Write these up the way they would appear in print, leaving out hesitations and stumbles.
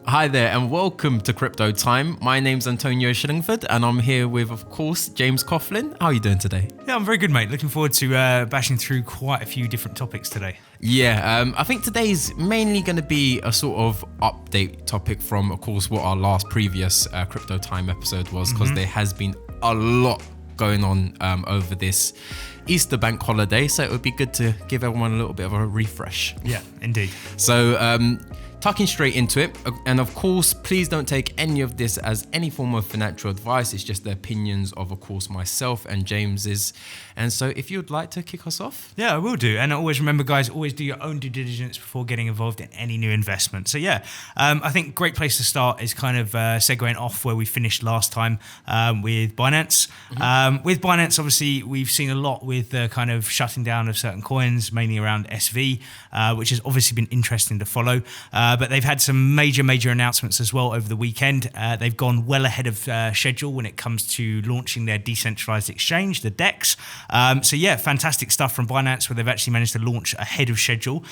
Hi there and welcome to CryptoTime. My name's Antonio Shillingford and I'm here with, of course, James Coughlin. How are you doing today? Yeah, I'm very good, mate. Looking forward to bashing through quite a few different topics today. Yeah, I think today's mainly going to be a sort of update topic from, of course, what our last previous CryptoTime episode was, because there has been a lot going on over this Easter bank holiday, so it would be good to give everyone a little bit of a refresh. Yeah, indeed. So, tucking straight into it, and of course, please don't take any of this as any form of financial advice. It's just the opinions of course, myself and James's. And so if you'd like to kick us off. Yeah, I will do. And always remember, guys, always do your own due diligence before getting involved in any new investment. So yeah, I think great place to start is kind of segueing off where we finished last time with Binance. With Binance, obviously, we've seen a lot with the kind of shutting down of certain coins, mainly around SV, which has obviously been interesting to follow. But they've had some major announcements as well over the weekend. They've gone well ahead of schedule when it comes to launching their decentralized exchange, the DEX. So yeah, fantastic stuff from Binance where they've actually managed to launch ahead of schedule.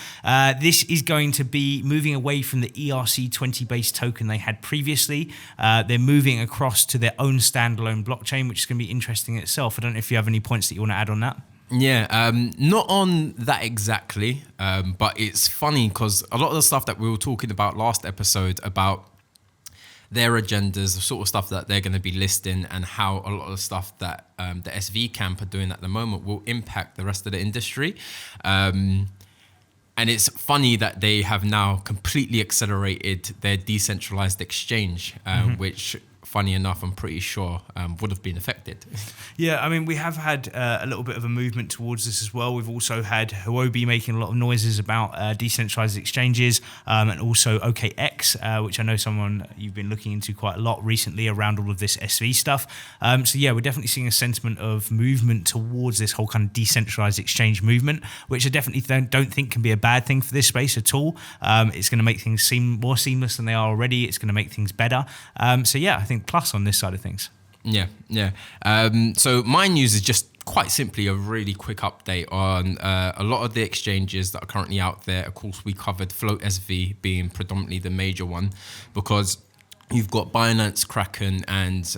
This is going to be moving away from the ERC20 based token they had previously. They're moving across to their own standalone blockchain, which is going to be interesting in itself. I don't know if you have any points that you want to add on that. Yeah, not on that exactly, but it's funny because a lot of the stuff that we were talking about last episode about their agendas, the sort of stuff that they're going to be listing and how a lot of the stuff that the SV camp are doing at the moment will impact the rest of the industry. And it's funny that they have now completely accelerated their decentralized exchange, which, funny enough, I'm pretty sure would have been affected. Yeah, I mean, we have had a little bit of a movement towards this as well. We've also had Huobi making a lot of noises about decentralized exchanges, and also OKX, which I know someone you've been looking into quite a lot recently around all of this SV stuff. So yeah, we're definitely seeing a sentiment of movement towards this whole kind of decentralized exchange movement, which I definitely don't think can be a bad thing for this space at all. It's going to make things seem more seamless than they are already. It's going to make things better. So yeah, I think plus on this side of things. Yeah. So my news is just quite simply a really quick update on a lot of the exchanges that are currently out there. Of course, we covered FloatSV being predominantly the major one because you've got Binance, Kraken, and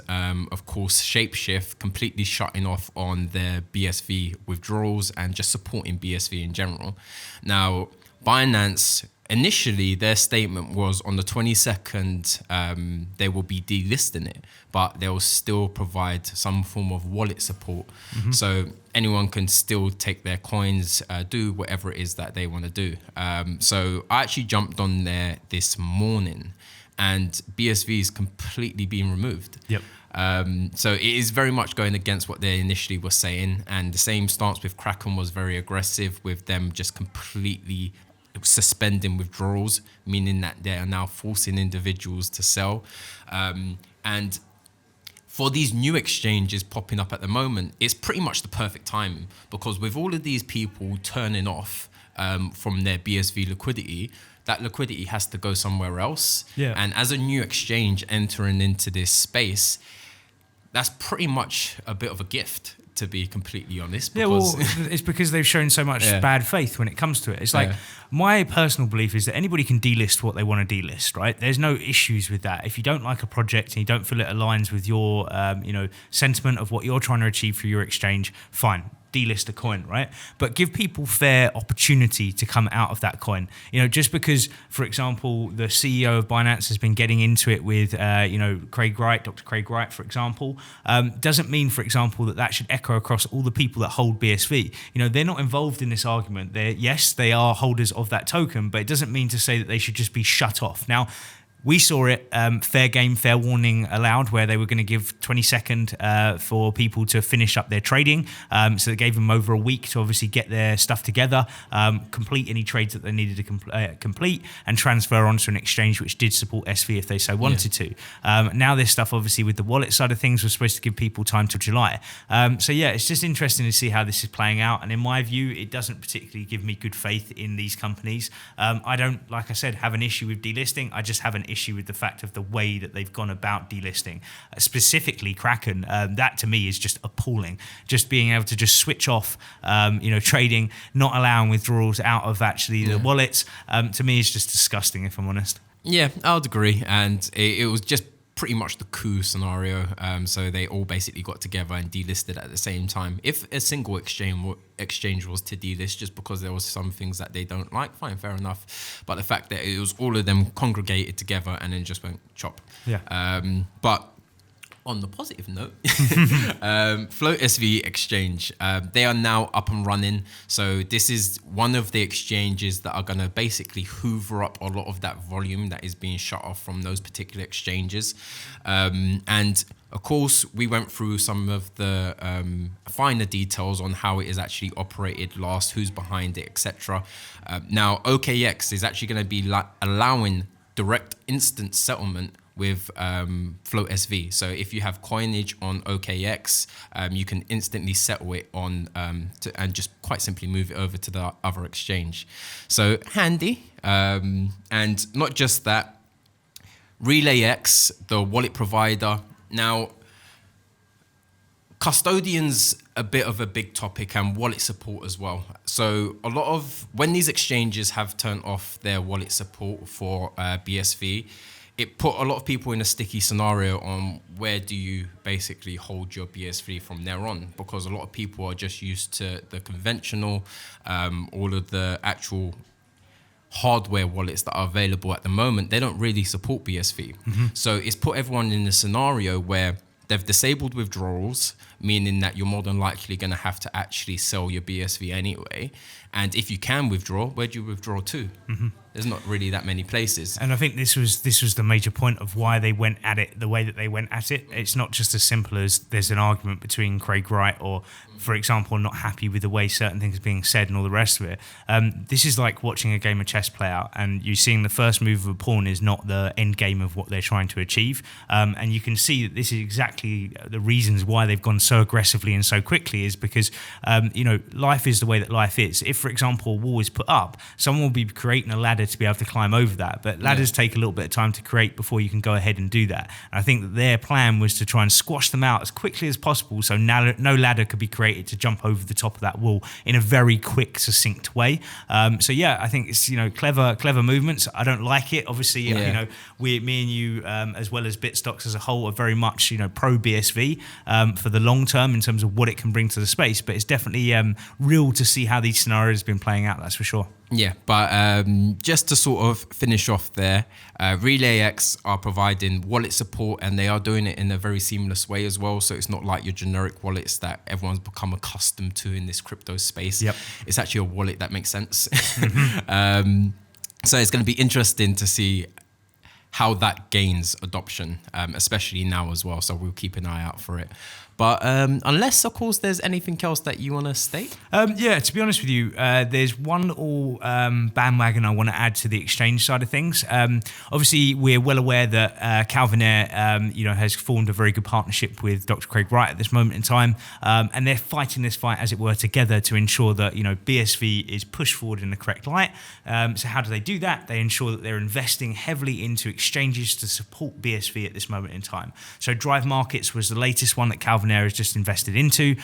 of course Shapeshift completely shutting off on their BSV withdrawals and just supporting BSV in general. Now, Binance, initially, their statement was on the 22nd, they will be delisting it, but they'll still provide some form of wallet support. So anyone can still take their coins, do whatever it is that they want to do. So I actually jumped on there this morning and BSV is completely being removed. Yep. So it is very much going against what they initially were saying. And the same stance with Kraken was very aggressive with them just completely suspending withdrawals, meaning that they are now forcing individuals to sell. And for these new exchanges popping up at the moment, it's pretty much the perfect time because with all of these people turning off from their BSV liquidity, that liquidity has to go somewhere else. Yeah. And as a new exchange entering into this space, that's pretty much a bit of a gift, to be completely honest. Because it's because they've shown so much bad faith when it comes to it. It's like, my personal belief is that anybody can delist what they want to delist, right? There's no issues with that. If you don't like a project and you don't feel it aligns with your, sentiment of what you're trying to achieve for your exchange, fine. Delist a coin, right? But give people fair opportunity to come out of that coin. Just because, for example, the CEO of Binance has been getting into it with, Craig Wright, Dr. Craig Wright, for example, doesn't mean, for example, that should echo across all the people that hold BSV. They're not involved in this argument. They are holders of that token, but it doesn't mean to say that they should just be shut off. Now, we saw it, fair game, fair warning allowed, where they were going to give 20-second for people to finish up their trading. So they gave them over a week to obviously get their stuff together, complete any trades that they needed to complete, and transfer onto an exchange which did support SV if they so wanted to. Now this stuff, obviously, with the wallet side of things, was supposed to give people time till July. So yeah, it's just interesting to see how this is playing out. And in my view, it doesn't particularly give me good faith in these companies. I don't, like I said, have an issue with delisting. I just have an issue with the fact of the way that they've gone about delisting, specifically Kraken. That to me is just appalling. Just being able to just switch off, trading, not allowing withdrawals out of actually the wallets, to me is just disgusting, if I'm honest. Yeah, I would agree. And it was just pretty much the coup scenario. So they all basically got together and delisted at the same time. If a single exchange was to delist just because there was some things that they don't like, fine, fair enough. But the fact that it was all of them congregated together and then just went chop. Yeah. But on the positive note, FloatSV exchange, they are now up and running. So this is one of the exchanges that are going to basically hoover up a lot of that volume that is being shut off from those particular exchanges. And of course, we went through some of the finer details on how it is actually operated last, who's behind it, etc. Now, OKX is actually going to be allowing direct instant settlement with FloatSV. So if you have coinage on OKX, you can instantly settle it on and just quite simply move it over to the other exchange. So handy. And not just that, RelayX, the wallet provider. Now, custodian's a bit of a big topic, and wallet support as well. So a lot of, when these exchanges have turned off their wallet support for BSV, it put a lot of people in a sticky scenario on where do you basically hold your BSV from there on, because a lot of people are just used to the conventional, all of the actual hardware wallets that are available at the moment. They don't really support BSV. So it's put everyone in a scenario where they've disabled withdrawals, meaning that you're more than likely going to have to actually sell your BSV anyway. And if you can withdraw, where do you withdraw to? There's not really that many places. And I think this was the major point of why they went at it the way that they went at it. It's not just as simple as there's an argument between Craig Wright or, for example, not happy with the way certain things are being said and all the rest of it. This is like watching a game of chess play out, and you seeing the first move of a pawn is not the end game of what they're trying to achieve. And you can see that this is exactly the reasons why they've gone so aggressively and so quickly, is because, life is the way that life is. If, for example, a wall is put up, someone will be creating a ladder to be able to climb over that. But ladders take a little bit of time to create before you can go ahead and do that. And I think that their plan was to try and squash them out as quickly as possible, so no ladder could be created to jump over the top of that wall in a very quick, succinct way. I think it's clever movements. I don't like it. Obviously, me and you, as well as Bitstocks as a whole, are very much pro BSV for the long term in terms of what it can bring to the space. But it's definitely real to see how these scenarios have been playing out. That's for sure. Yeah, but just to sort of finish off there, RelayX are providing wallet support, and they are doing it in a very seamless way as well. So it's not like your generic wallets that everyone's become accustomed to in this crypto space. Yep. It's actually a wallet that makes sense. So it's going to be interesting to see how that gains adoption, especially now as well. So we'll keep an eye out for it. But unless, of course, there's anything else that you want to state? To be honest with you, there's one little bandwagon I want to add to the exchange side of things. Obviously, we're well aware that Calvin Air, has formed a very good partnership with Dr. Craig Wright at this moment in time, and they're fighting this fight, as it were, together to ensure that BSV is pushed forward in the correct light. So how do they do that? They ensure that they're investing heavily into exchanges to support BSV at this moment in time. So Drive Markets was the latest one that Calvin Air has just invested into.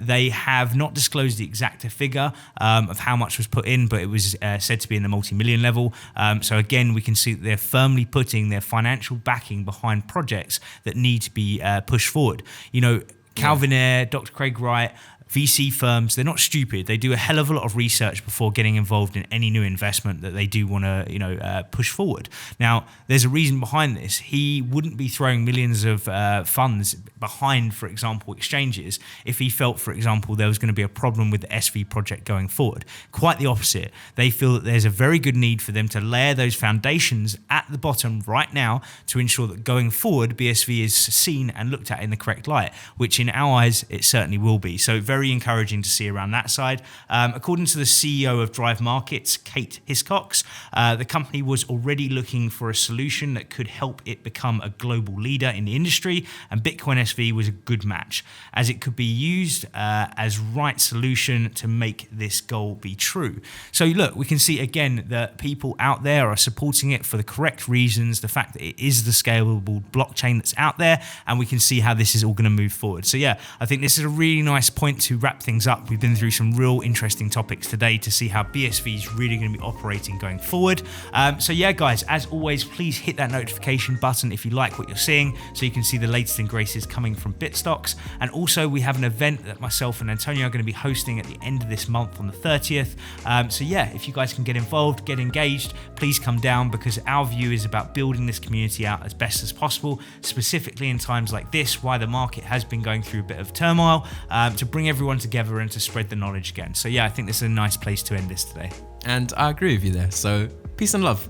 They have not disclosed the exact figure of how much was put in, but it was said to be in the multi-million level. So again, we can see that they're firmly putting their financial backing behind projects that need to be pushed forward. Calvin Air, Dr. Craig Wright, VC firms, they're not stupid. They do a hell of a lot of research before getting involved in any new investment that they do want to, push forward. Now, there's a reason behind this. He wouldn't be throwing millions of funds behind, for example, exchanges if he felt, for example, there was going to be a problem with the SV project going forward. Quite the opposite. They feel that there's a very good need for them to layer those foundations at the bottom right now to ensure that going forward, BSV is seen and looked at in the correct light, which in our eyes, it certainly will be. So very encouraging to see around that side. According to the CEO of Drive Markets, Kate Hiscox, the company was already looking for a solution that could help it become a global leader in the industry, and Bitcoin SV was a good match, as it could be used as right solution to make this goal be true. So look, we can see again that people out there are supporting it for the correct reasons, the fact that it is the scalable blockchain that's out there, and we can see how this is all going to move forward. So yeah, I think this is a really nice point to wrap things up, we've been through some real interesting topics today to see how BSV is really going to be operating going forward. So yeah, guys, as always, please hit that notification button if you like what you're seeing, so you can see the latest and greatest coming from Bitstocks. And also, we have an event that myself and Antonio are going to be hosting at the end of this month on the 30th. So yeah, if you guys can get involved, get engaged, please come down, because our view is about building this community out as best as possible, specifically in times like this, why the market has been going through a bit of turmoil, to bring everyone together and to spread the knowledge again. So yeah, I think this is a nice place to end this today. And I agree with you there. So peace and love.